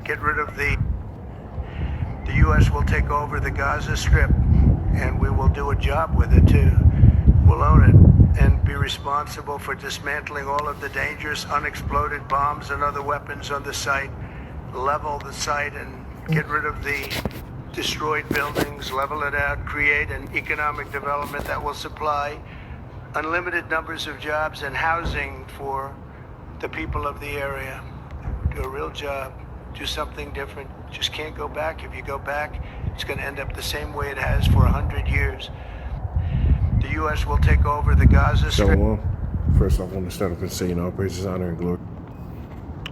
get rid of the U.S. will take over the Gaza Strip, and we will do a job with it too. We'll own it and be responsible for dismantling all of the dangerous unexploded bombs and other weapons on the site, level the site and get rid of the destroyed buildings, level it out, create an economic development that will supply unlimited numbers of jobs and housing for the people of the area. Do a real job, do something different. Just can't go back. If you go back, it's going to end up the same way it has for 100 years. The U.S. will take over the Gaza Strip. First off, I want to start off and say, all praises, honor, and glory.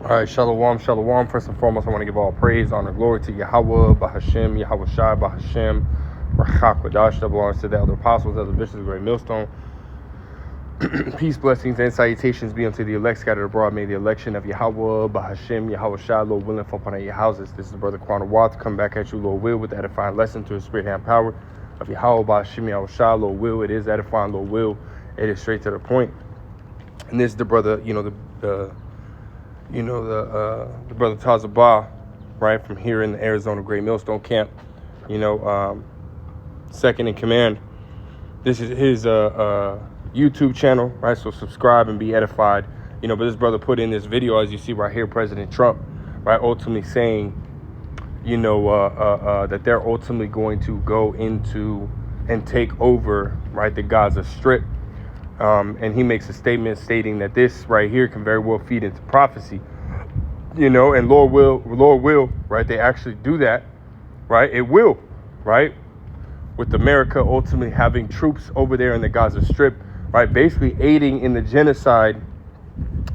All right, shalom, shalom. First and foremost, I want to give all praise, honor, glory to Yahweh, Bahashem, Yahweh Shai, Bahashem, Rachak, Kodash, that belongs to the elder apostles, elder bishops, the great millstone. Peace, blessings, and salutations be unto the elect scattered abroad. May the election of Yahweh, Bahashem, Yahweh Shai, Lord willing, fall upon your houses. This is Brother Quanah Watt to come back at you, Lord will, with the edifying lesson to the spirit hand power of Yahweh, Bahashem, Yahweh Shai, Lord will. It is edifying, Lord will. It is straight to the point. And this is the brother, the brother Tazabah, right, from here in the Arizona Great Millstone Camp, second in command. This is his YouTube channel, right? So subscribe and be edified, but this brother put in this video, as you see right here, President Trump, right, ultimately saying, that they're ultimately going to go into and take over, right, the Gaza Strip. And he makes a statement stating that this right here can very well feed into prophecy, and Lord will, right? They actually do that, right? It will, right? With America ultimately having troops over there in the Gaza Strip, right? Basically aiding in the genocide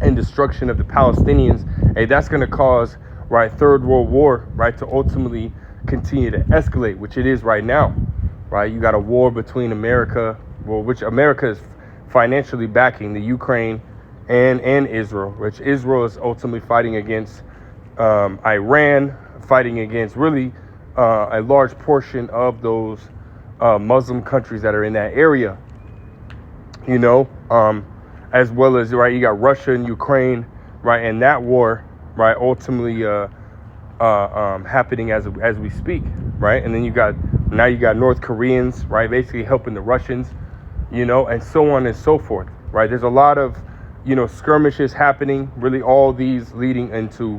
and destruction of the Palestinians. Hey, that's going to cause, right, Third World War, right, to ultimately continue to escalate, which it is right now, right? You got a war between America, which America is financially backing, the Ukraine and Israel, which Israel is ultimately fighting against Iran, fighting against really a large portion of those Muslim countries that are in that area, as well as, right, you got Russia and Ukraine, right, and that war, right, ultimately happening as we speak, right, and then you got North Koreans, right, basically helping the Russians, and so on and so forth, right? There's a lot of, skirmishes happening, really all these leading into,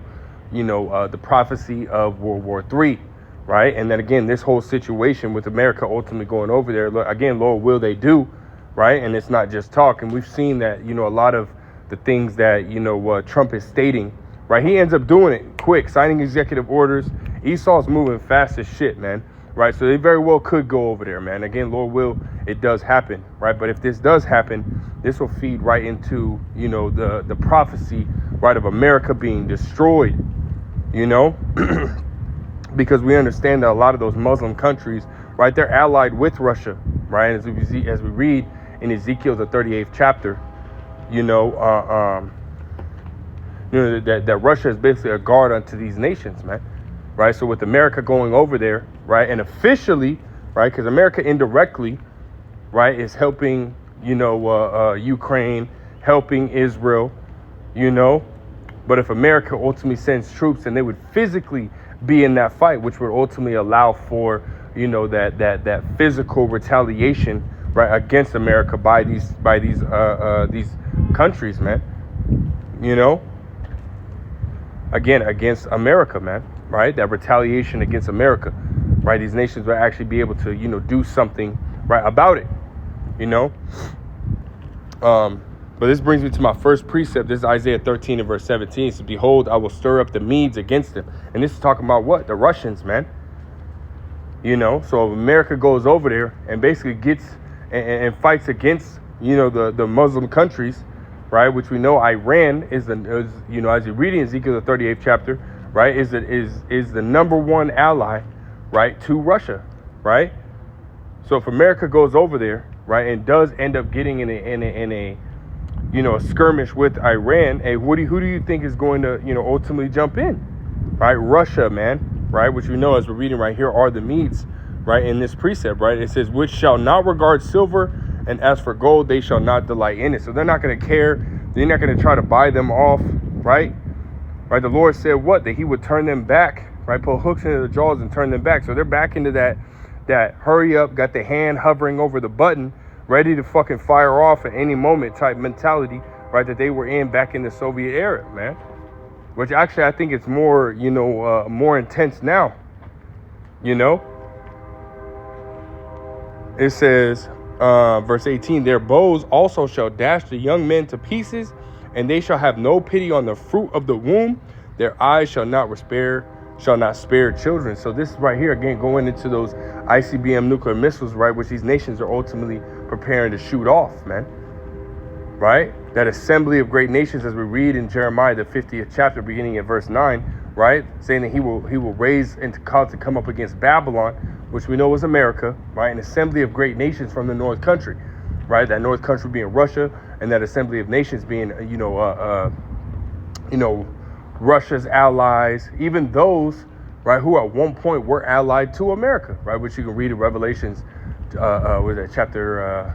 the prophecy of World War III, right? And then again, this whole situation with America ultimately going over there, again, Lord will they do, right? And it's not just talk. And we've seen that, a lot of the things that, Trump is stating, right? He ends up doing it quick, signing executive orders. Esau's moving fast as shit, man. Right, so they very well could go over there, man. Again, Lord will, it does happen, right? But if this does happen, this will feed right into, the prophecy, right, of America being destroyed, because we understand that a lot of those Muslim countries, right, they're allied with Russia, right? As we read in Ezekiel, the 38th chapter, that Russia is basically a guard unto these nations, man. Right, so with America going over there, right, and officially, right, because America indirectly, right, is helping, Ukraine, helping Israel, but if America ultimately sends troops, and they would physically be in that fight, which would ultimately allow for, that physical retaliation, right, against America by these countries, man, again, against America, man. Right, that retaliation against America, right? These nations will actually be able to, do something, right, about it, But this brings me to my first precept. This is Isaiah 13 and verse 17. It says, "Behold, I will stir up the Medes against them." And this is talking about what? The Russians, man. So if America goes over there and basically gets and fights against, the Muslim countries, right? Which we know Iran is as you read in Ezekiel the 38th chapter, right, is the number one ally, right, to Russia, right? So if America goes over there, right, and does end up getting in a a skirmish with Iran, hey, who do you think is going to ultimately jump in, right? Russia, man, right? Which we know, as we're reading right here, are the Medes, right? In this precept, right, it says, "Which shall not regard silver, and as for gold, they shall not delight in it." So they're not going to care. They're not going to try to buy them off, right? right? The Lord said what? That he would turn them back, right? Put hooks into the jaws and turn them back. So they're back into that hurry up, got the hand hovering over the button, ready to fucking fire off at any moment type mentality, right? That they were in back in the Soviet era, man. Which actually I think it's more, more intense now, It says, verse 18, their bows also shall dash the young men to pieces, and they shall have no pity on the fruit of the womb. Their eyes shall not spare children. So this is right here, again, going into those ICBM nuclear missiles, right, which these nations are ultimately preparing to shoot off, man. Right? That assembly of great nations, as we read in Jeremiah, the 50th chapter, beginning at verse 9, right? Saying that he will raise and cause to come up against Babylon, which we know is America, right? An assembly of great nations from the North Country, right? That North Country being Russia, and that assembly of nations being, Russia's allies, even those, right, who at one point were allied to America, right? Which you can read in Revelations, chapter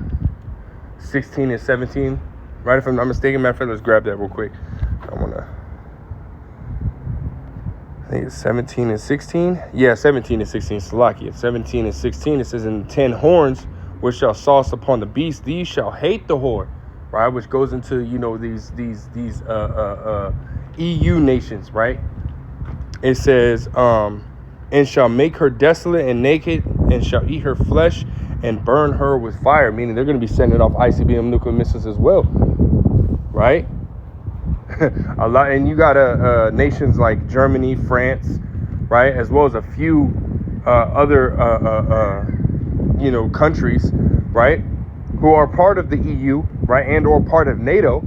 16 and 17, right? If I'm not mistaken, matter of fact, let's grab that real quick. I think it's 17 and 16. Yeah, 17 and 16, Salakia. 17 and 16, it says, "In 10 horns which shall sauce upon the beast, these shall hate the whore," right? Which goes into, these EU nations, right? It says, "And shall make her desolate and naked, and shall eat her flesh and burn her with fire," meaning they're going to be sending off ICBM nuclear missiles as well, right? A lot, and you got nations like Germany, France, right, as well as a few other countries, right, who are part of the EU, right, and or part of NATO,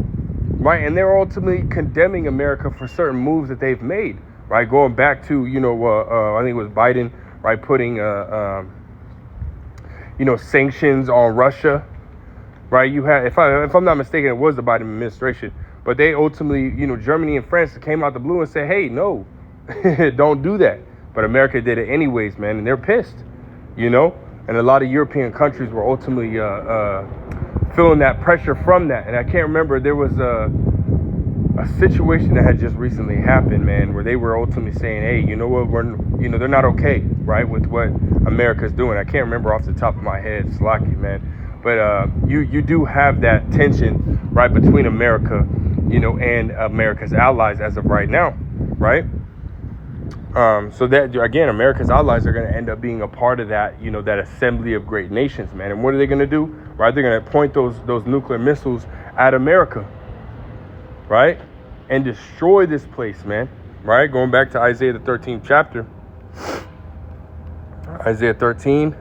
right, and they're ultimately condemning America for certain moves that they've made, right, going back to I think it was Biden, right, putting sanctions on Russia, right? You had, if I'm not mistaken, it was the Biden administration. But they ultimately, Germany and France came out the blue and said, hey, no, don't do that. But America did it anyways, man. And they're pissed, And a lot of European countries were ultimately feeling that pressure from that. And I can't remember, there was a situation that had just recently happened, man, where they were ultimately saying, hey, you know what, they're not okay, right, with what America's doing. I can't remember off the top of my head, Slocky, man. But you do have that tension, right, between America, and America's allies as of right now, right? So that, again, America's allies are going to end up being a part of that, that assembly of great nations, man. And what are they going to do? Right? They're going to point those nuclear missiles at America, right? And destroy this place, man, right? Going back to Isaiah the 13th chapter, Isaiah 13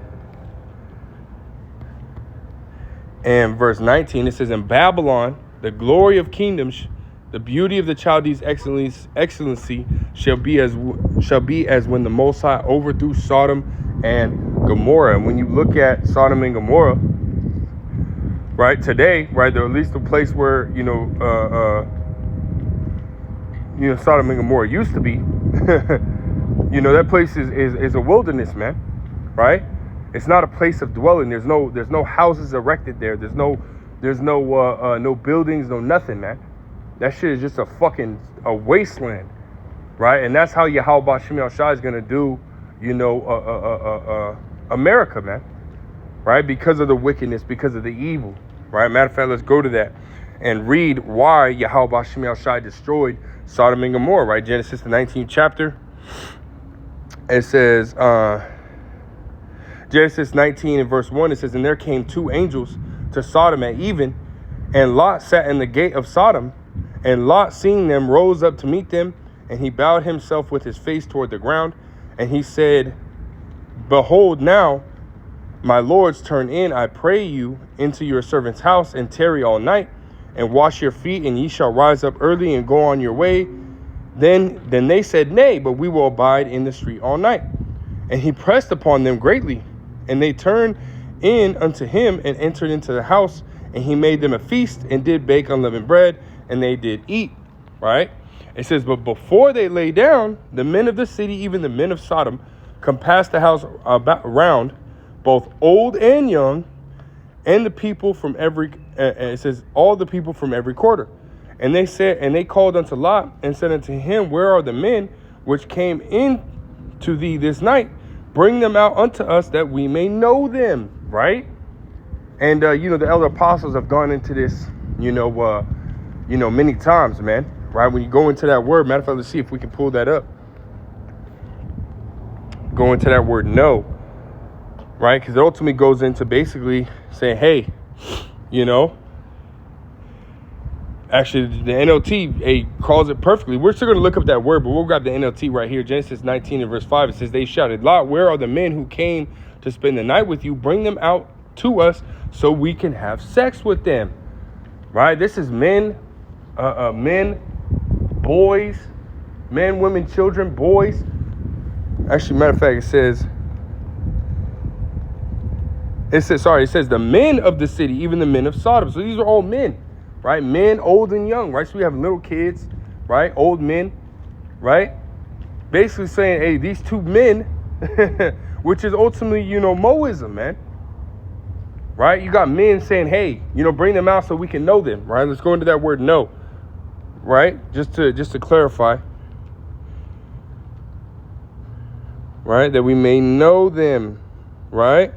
and verse 19, it says, "In Babylon, the glory of kingdoms, the beauty of the Chaldees' excellency shall be as when the Most High overthrew Sodom and Gomorrah." And when you look at Sodom and Gomorrah, right, today, right, they're at least the place where Sodom and Gomorrah used to be. That place is a wilderness, man, right? It's not a place of dwelling. There's no houses erected there. There's no buildings, no nothing, man. That shit is just a wasteland, right? And that's how Yahweh Shem Shai is gonna do, America, man, right? Because of the wickedness, because of the evil, right? Matter of fact, let's go to that and read why Yahweh Shem Shai destroyed Sodom and Gomorrah, right? Genesis the 19th chapter. It says, Genesis 19 and verse 1, it says, "And there came 2 angels to Sodom at even, and Lot sat in the gate of Sodom. And Lot, seeing them, rose up to meet them, and he bowed himself with his face toward the ground. And he said, Behold, now, my lords, turn in, I pray you, into your servant's house, and tarry all night, and wash your feet, and ye shall rise up early and go on your way. Then they said, Nay, but we will abide in the street all night. And he pressed upon them greatly, and they turned in unto him and entered into the house, and he made them a feast and did bake unleavened bread, and they did eat." Right? It says, "But before they lay down, the men of the city, even the men of Sodom, compassed the house around, both old and young, and the people from every," it says, "all the people from every quarter. And they called unto Lot and said unto him, where are the men which came in to thee this night? Bring them out unto us that we may know them, right? And the elder apostles have gone into this, many times, man. Right? When you go into that word, matter of fact, let's see if we can pull that up. Go into that word know, right? Because it ultimately goes into basically saying, hey, actually the NLT calls it perfectly. We're still going to look up that word, but we'll grab the NLT right here. Genesis 19 and verse 5. It says, they shouted, Lot, where are the men who came to spend the night with you? Bring them out to us so we can have sex with them. Right? This is men, boys, men, women, children, boys. Actually, matter of fact, it says the men of the city, even the men of Sodom. So these are all men, right? Men, old and young, right? So we have little kids, right? Old men, right? Basically saying, hey, these two men, which is ultimately, Moism, man. Right? You got men saying, hey, bring them out so we can know them, right? Let's go into that word know, right? Just to clarify. Right? That we may know them, right?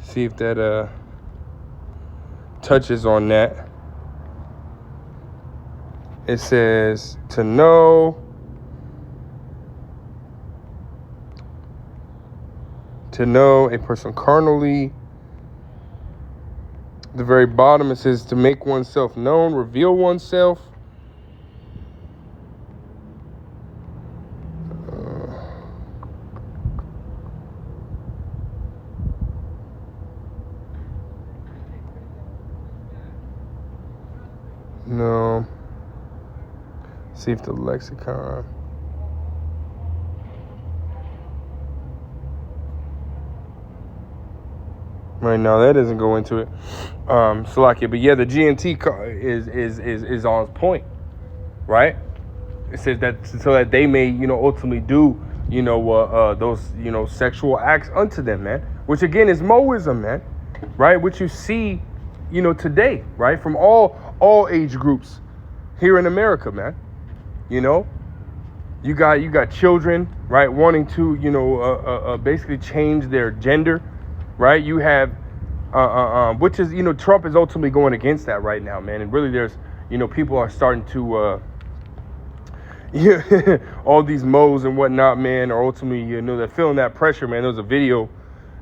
See if that touches on that. It says to know, a person carnally. The very bottom it says to make oneself known, reveal oneself. No. See if the lexicon. Right now, that doesn't go into it. Salakia, but yeah, the GNT is on point, right? It says that so that they may, ultimately do, those, sexual acts unto them, man. Which again is Moism, man, right? Which you see, today, right, from all age groups here in America, man. You got children, right, wanting to, basically change their gender. Right, you have, which is, Trump is ultimately going against that right now, man. And really, there's, people are starting to, all these moles and whatnot, man, are ultimately, they're feeling that pressure, man. There was a video,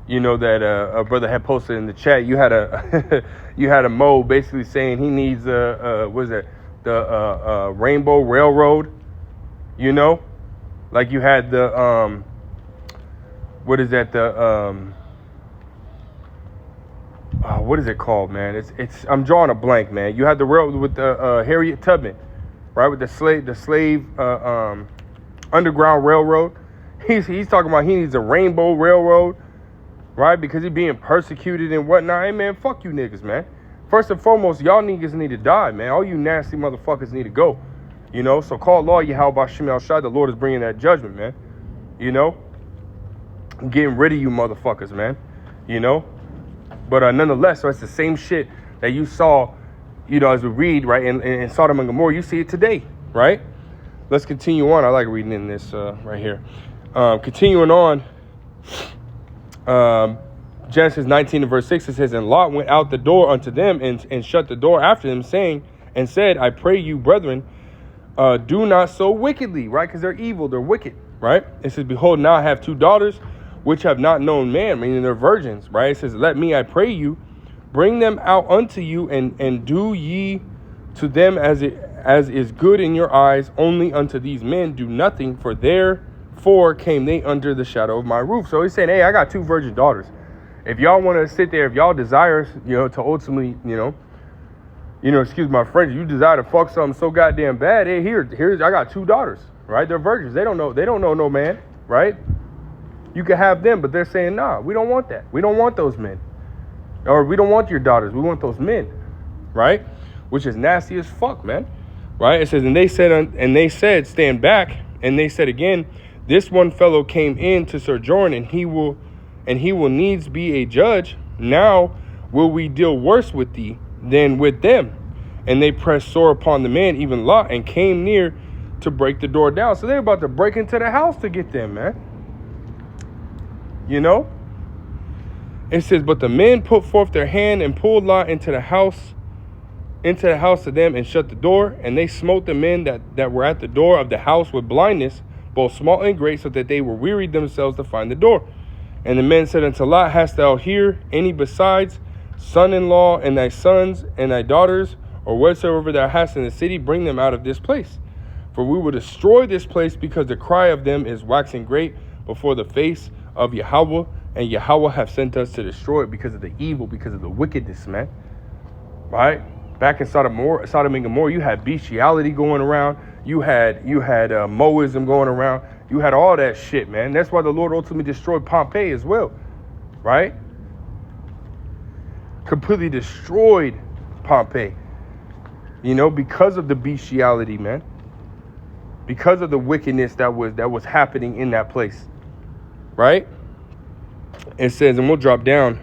that a brother had posted in the chat. You had a mole basically saying he needs what is it, the Rainbow Railroad, like you had the what is that, the what is it called, man? It's I'm drawing a blank, man. You had the railroad with the Harriet Tubman, right? With the slave underground railroad. He's talking about he needs a Rainbow Railroad, right? Because he's being persecuted and whatnot. Hey, man, fuck you niggas, man. First and foremost, y'all niggas need to die, man. All you nasty motherfuckers need to go. So call law Yahweh Shem El Shai. The Lord is bringing that judgment, man. Getting rid of you motherfuckers, man. But nonetheless, so it's the same shit that you saw, as we read, right, in Sodom and Gomorrah. You see it today, right? Let's continue on. I like reading in this right here. Continuing on, Genesis 19 and verse 6, it says, and Lot went out the door unto them and shut the door after them, saying, and said, I pray you, brethren, do not so wickedly, right? Because they're evil, they're wicked, right? It says, behold, now I have two daughters, which have not known man, meaning they're virgins, right? It says, let me, I pray you, bring them out unto you, and do ye to them as is good in your eyes. Only unto these men do nothing, for therefore came they under the shadow of my roof. So he's saying, hey, I got two virgin daughters. If y'all want to sit there, if y'all desire, to ultimately, excuse my French, you desire to fuck something so goddamn bad, hey, here's I got two daughters, right? They're virgins. They don't know no man, right? You can have them, but they're saying, nah, we don't want that. We don't want those men. Or we don't want your daughters. We want those men, right? Which is nasty as fuck, man. Right? It says, and they said, stand back. And they said again, this one fellow came in to sojourn, and he will needs be a judge. Now will we deal worse with thee than with them? And they pressed sore upon the men, even Lot, and came near to break the door down. So they're about to break into the house to get them, man. You know? It says, but the men put forth their hand and pulled Lot into the house to them, and shut the door. And they smote the men that were at the door of the house with blindness, both small and great, so that they were wearied themselves to find the door. And the men said unto Lot, hast thou here any besides son-in-law, and thy sons and thy daughters, or whatsoever thou hast in the city? Bring them out of this place. For we will destroy this place, because the cry of them is waxing great before the face of Yahweh, and Yahweh hath sent us to destroy it because of the evil, because of the wickedness, man. Right? Back in Sodom and Gomorrah, you had bestiality going around. You had Moism going around. You had all that shit, man. That's why the Lord ultimately destroyed Pompeii as well, right? Completely destroyed Pompeii, you know, because of the bestiality, man. Because of the wickedness that was happening in that place, right? It says, and we'll drop down.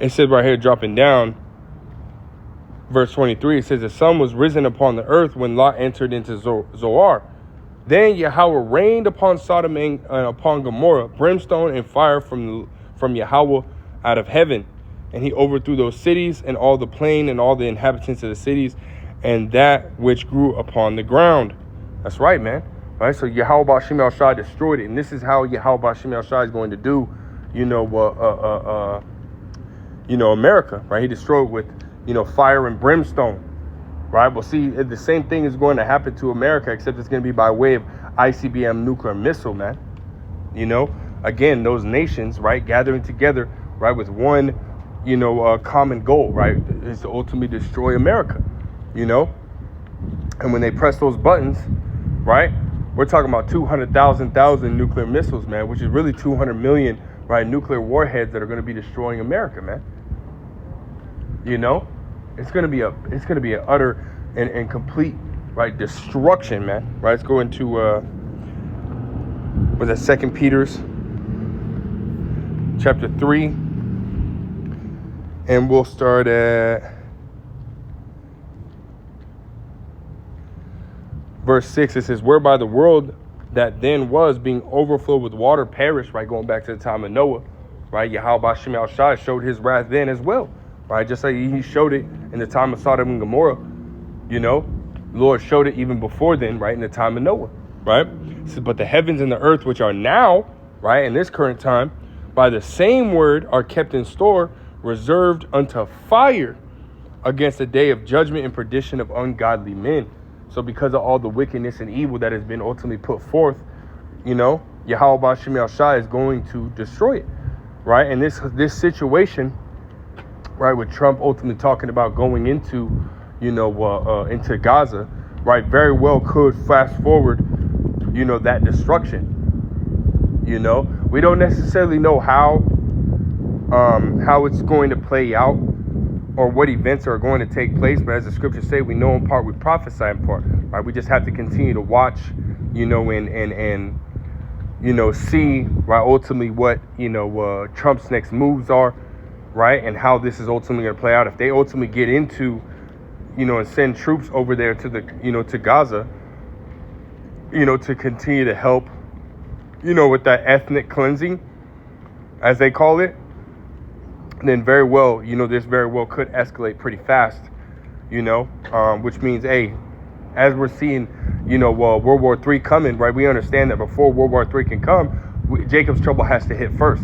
It says right here, dropping down, verse 23, it says, the sun was risen upon the earth when Lot entered into Zoar. Then Yahweh rained upon Sodom and upon Gomorrah brimstone and fire from Yahweh out of heaven. And he overthrew those cities and all the plain and all the inhabitants of the cities and that which grew upon the ground. That's right, man. Right, so Yahweh Ba'Shem El Shai destroyed it. And this is how Yahweh Ba'Shem El Shai is going to do, America, right? He destroyed with, fire and brimstone, right? Well, see, the same thing is going to happen to America, except it's going to be by way of ICBM nuclear missile, man. Again, those nations, right, gathering together, right, with one, common goal, right, is to ultimately destroy America, And when they press those buttons, right, we're talking about 200,000 nuclear missiles, man, which is really 200 million, right, nuclear warheads that are going to be destroying America, man. It's going to be an utter and complete, right, destruction, man. Right, let's go into was that 2 Peter's chapter 3, and we'll start at verse 6. It says, whereby the world that then was being overflowed with water perished, right, going back to the time of Noah, right? Yahweh Ba'Shem El Shai showed his wrath then as well, right? Just like he showed it in the time of Sodom and Gomorrah, the Lord showed it even before then, right, in the time of Noah, right? It says, but the heavens and the earth, which are now, right, in this current time, by the same word are kept in store, reserved unto fire against the day of judgment and perdition of ungodly men. So because of all the wickedness and evil that has been ultimately put forth, Yahweh Ba'Shem El Shai is going to destroy it, right? And this situation, right, with Trump ultimately talking about going into, into Gaza, right, very well could fast forward, that destruction. We don't necessarily know how it's going to play out, or what events are going to take place, but as the scriptures say, we know in part, we prophesy in part, right? We just have to continue to watch, and see, right, ultimately what, Trump's next moves are, right, and how this is ultimately going to play out. If they ultimately get into, and send troops over there to the, to Gaza, to continue to help, with that ethnic cleansing, as they call it, then very well, this very well could escalate pretty fast, which means, hey, as we're seeing, World War III coming, right, we understand that before World War III can come, Jacob's trouble has to hit first,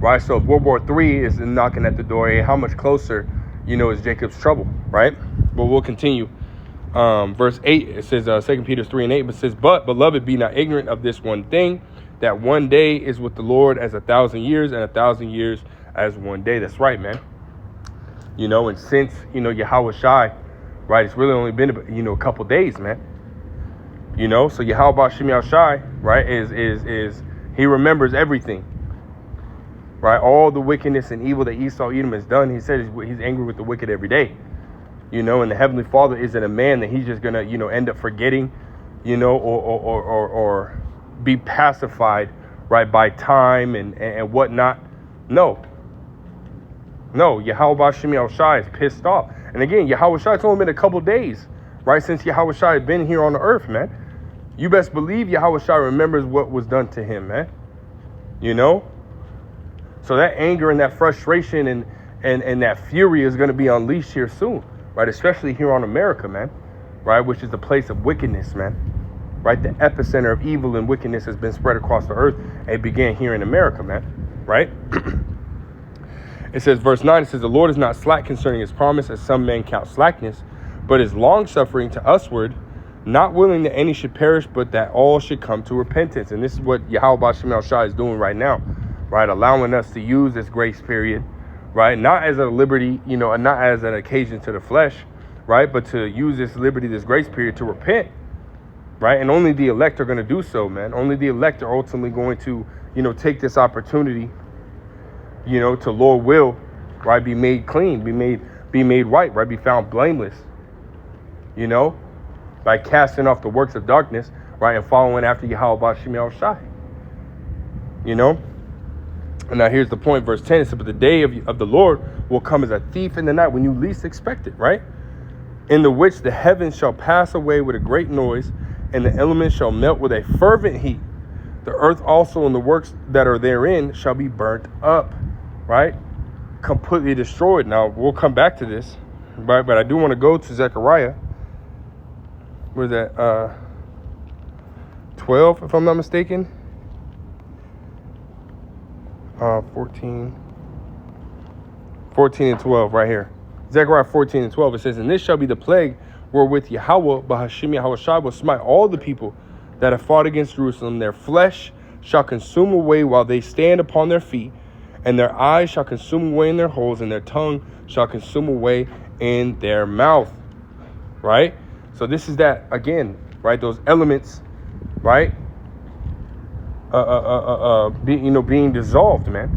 right? So if World War III is knocking at the door, hey, how much closer, is Jacob's trouble, right? But we'll continue. Verse 8, it says, 2 Peter 3 and 8, but it says, but, beloved, be not ignorant of this one thing, that one day is with the Lord as 1,000 years, and 1,000 years as one day. That's right, man. And since, Yahweh Shai, right, it's really only been, a couple days, man. So Yahweh Ba'Shem El Shai, right, is he remembers everything, right? All the wickedness and evil that Esau, Edom has done. He said he's angry with the wicked every day, and the Heavenly Father isn't a man that he's just going to, end up forgetting, or be pacified, right, by time and whatnot. No, Yahweh Shem Shai is pissed off. And again, Yahweh Shai, it's only been a couple days, right, since Yahweh Shai had been here on the earth, man. You best believe Yahweh Shai remembers what was done to him, man. You know? So that anger and that frustration and that fury is going to be unleashed here soon, right? Especially here on America, man, right? Which is the place of wickedness, man, right? The epicenter of evil and wickedness has been spread across the earth. It began here in America, man, right? It says, verse 9, it says, the Lord is not slack concerning his promise, as some men count slackness, but is long-suffering to usward, not willing that any should perish, but that all should come to repentance. And this is what Yahweh Shem Shai is doing right now, right? Allowing us to use this grace period, right? Not as a liberty, you know, and not as an occasion to the flesh, right? But to use this liberty, this grace period to repent, right? And only the elect are going to do so, man. Only the elect are ultimately going to, you know, take this opportunity, you know, to Lord will, right, be made clean, be made white, right, be found blameless, you know, by casting off the works of darkness, right, and following after Yahweh Shem Shai, you know. And now here's the point, verse 10, it says, but the day of the Lord will come as a thief in the night, when you least expect it, right, in the which the heavens shall pass away with a great noise, and the elements shall melt with a fervent heat. The earth also and the works that are therein shall be burnt up, right? Completely destroyed. Now, we'll come back to this, right? But I do want to go to Zechariah. Where's that? 12, if I'm not mistaken. 14 and 12 right here. Zechariah 14 and 12. It says, and this shall be the plague wherewith Yahweh, Bahashim Yahweh Shai, will smite all the people that have fought against Jerusalem. Their flesh shall consume away while they stand upon their feet, and their eyes shall consume away in their holes, and their tongue shall consume away in their mouth. Right? So this is that, again, right? Those elements, right? Being dissolved, man.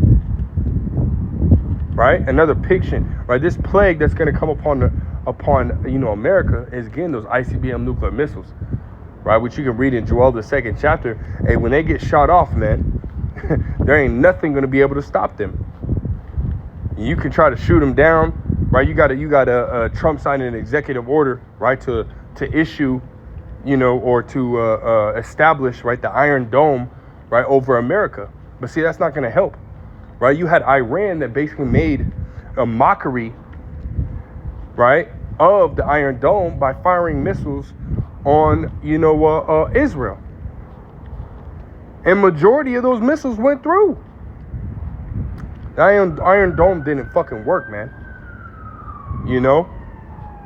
Right? Another picture, right? This plague that's going to come upon America is, again, those ICBM nuclear missiles, right? Which you can read in Joel, the 2nd chapter. Hey, when they get shot off, man, there ain't nothing going to be able to stop them. You can try to shoot them down, right? You got Trump signing an executive order, right, to issue, you know, or to establish, right, the Iron Dome, right, over America. But see, that's not going to help, right? You had Iran that basically made a mockery, right, of the Iron Dome by firing missiles on, Israel. And majority of those missiles went through. The Iron Dome didn't fucking work, man. You know?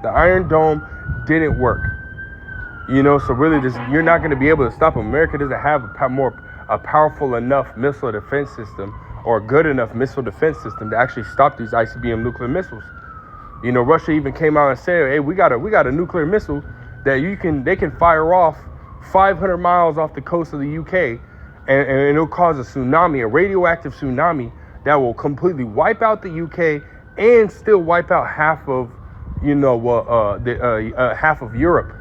The Iron Dome didn't work. You know, so really you're not going to be able to stop them. America doesn't have a powerful enough missile defense system, or a good enough missile defense system to actually stop these ICBM nuclear missiles. You know, Russia even came out and said, hey, we got a nuclear missile that they can fire off 500 miles off the coast of the UK, and it'll cause a tsunami, a radioactive tsunami that will completely wipe out the UK and still wipe out half of, half of Europe.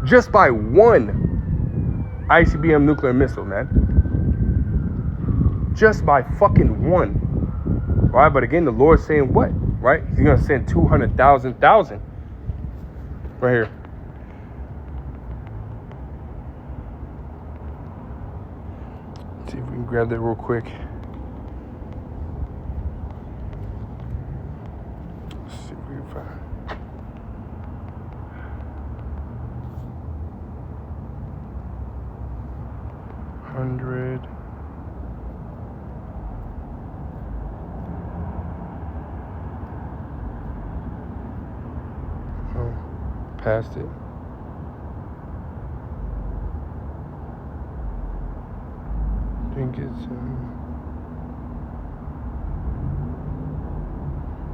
Just by one ICBM nuclear missile, man. Just by fucking one. Right? But again, the Lord's saying what? Right? He's going to send 200,000. Right here. Let's see if we can grab that real quick. Let's see if we can find. $100. Oh, passed it. Think it's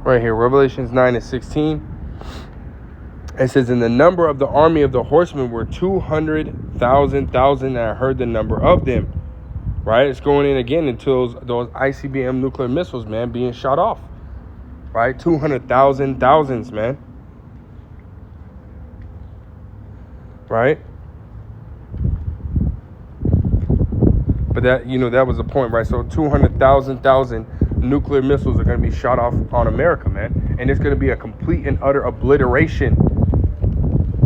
right here, Revelations 9:16. It says, and the number of the army of the horsemen were 200,000, and I heard the number of them. Right? It's going in again until those ICBM nuclear missiles, man, being shot off. Right? 200,000 thousands, man. Right? But that, that was the point, right? So 200,000 nuclear missiles are going to be shot off on America, man. And it's going to be a complete and utter obliteration,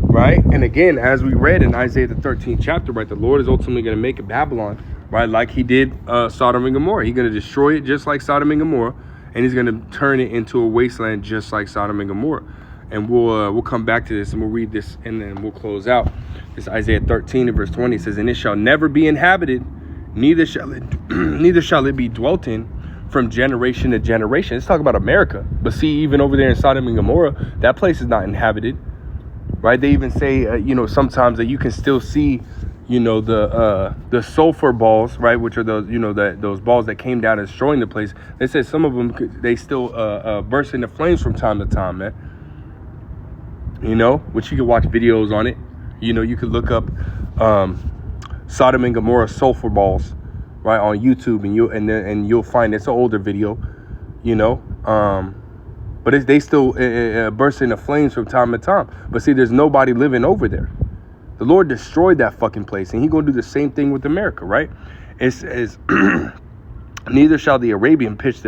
right? And again, as we read in Isaiah the 13th chapter, right, the Lord is ultimately going to make it Babylon, right, like he did Sodom and Gomorrah. He's going to destroy it just like Sodom and Gomorrah, and he's going to turn it into a wasteland just like Sodom and Gomorrah. And we'll come back to this, and we'll read this, and then we'll close out. This Isaiah 13 and verse 20 says, "And it shall never be inhabited, neither shall it be dwelt in from generation to generation." Let's talk about America. But see, even over there in Sodom and Gomorrah, that place is not inhabited, right? They even say, sometimes that you can still see, the sulfur balls, right, which are those, those balls that came down and destroying the place. They said some of them they still burst into flames from time to time, man. Which you can watch videos on it. You could look up Sodom and Gomorrah sulfur balls, right, on YouTube, and you'll find it's an older video, but they still burst into flames from time to time. But see, there's nobody living over there. The Lord destroyed that fucking place, and He gonna do the same thing with America, right? It says, "Neither shall the Arabian pitch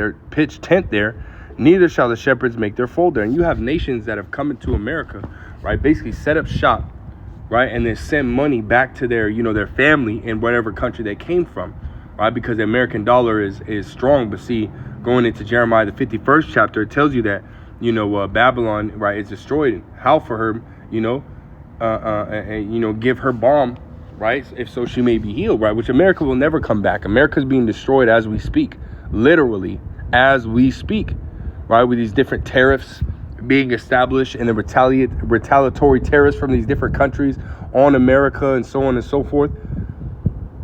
tent there, neither shall the shepherds make their fold there." And you have nations that have come into America, right, basically set up shop, right, and then send money back to their, their family in whatever country they came from, right, because the American dollar is strong. But see, going into Jeremiah the 51st chapter, it tells you that, Babylon, right, is destroyed. How for her, give her balm, right, if so she may be healed, right, which America will never come back. America's being destroyed as we speak, literally as we speak, right, with these different tariffs being established and the retaliatory tariffs from these different countries on America and so on and so forth.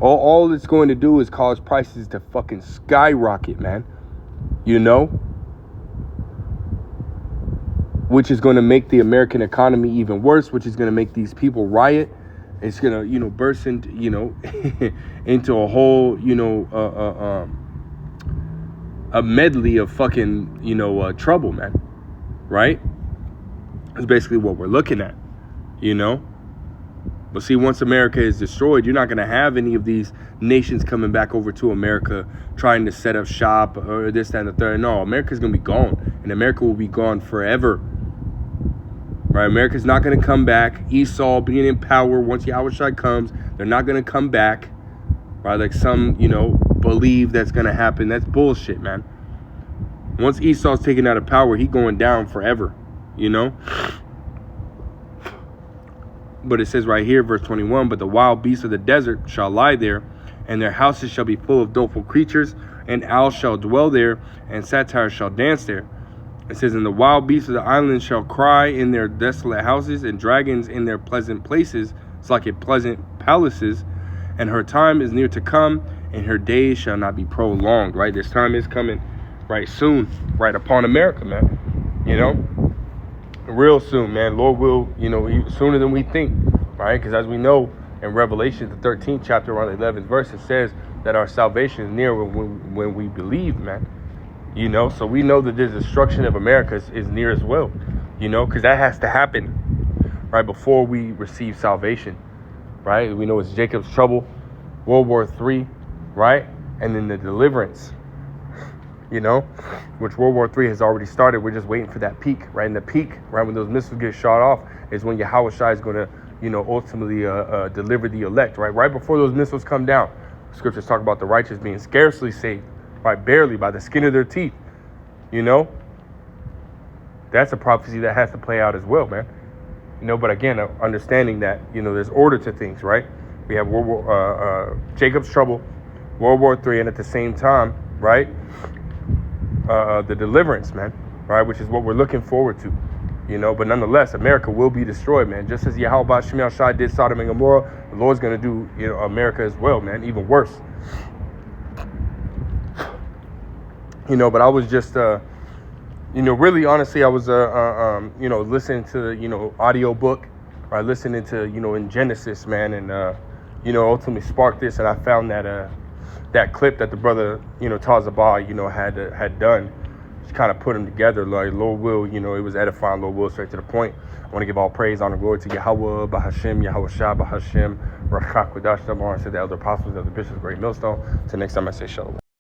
All it's going to do is cause prices to fucking skyrocket, man. Which is going to make the American economy even worse, which is going to make these people riot. It's going to, burst into, into a whole, a medley of fucking, trouble, man. Right? That's basically what we're looking at, But see, once America is destroyed, you're not going to have any of these nations coming back over to America trying to set up shop or this, that, and the third. No, America's going to be gone, and America will be gone forever. Right? America's not going to come back. Esau being in power, once Yahushua comes, they're not going to come back. Right? Like some, believe that's going to happen. That's bullshit, man. Once Esau's taken out of power, he going down forever, But it says right here, verse 21, "But the wild beasts of the desert shall lie there, and their houses shall be full of doleful creatures, and owls shall dwell there, and satyrs shall dance there." It says, "And the wild beasts of the islands shall cry in their desolate houses, and dragons in their pleasant places, it's like a pleasant palaces. And her time is near to come, and her days shall not be prolonged." Right? This time is coming right soon, right upon America, man. Real soon, man. Lord will, sooner than we think, right? Because as we know in Revelation, the 13th chapter, around the 11th verse, it says that our salvation is near when we believe, man. So we know that the destruction of America is near as well, because that has to happen, right, before we receive salvation, right? We know it's Jacob's trouble, World War III, right? And then the deliverance, which World War III has already started. We're just waiting for that peak, right? And the peak, right, when those missiles get shot off, is when Yahushua is going to, ultimately deliver the elect, right? Right before those missiles come down, scriptures talk about the righteous being scarcely saved, right? Barely, by the skin of their teeth, That's a prophecy that has to play out as well, man. But again, understanding that, there's order to things, right? We have Jacob's trouble, World War III, and at the same time, right, the deliverance, man, right, which is what we're looking forward to, but nonetheless, America will be destroyed, man. Just as Yahweh Shemiel Shai did Sodom and Gomorrah, the Lord's going to do, America as well, man, even worse. But I was just, really, honestly, I was, listening to, audio book, right, listening to, in Genesis, man, and, ultimately sparked this, and I found that clip that the brother, Tazabah, had done, kind of put them together. Like, Lord will, you know, it was edifying. Lord will, straight to the point. I want to give all praise, honor, glory to Yahweh, Bahashem, Yahweh Shah, Bahashem, Rachak, Kodash, said the elder apostles, the elder bishops, great millstone. Till next time, I say shalom.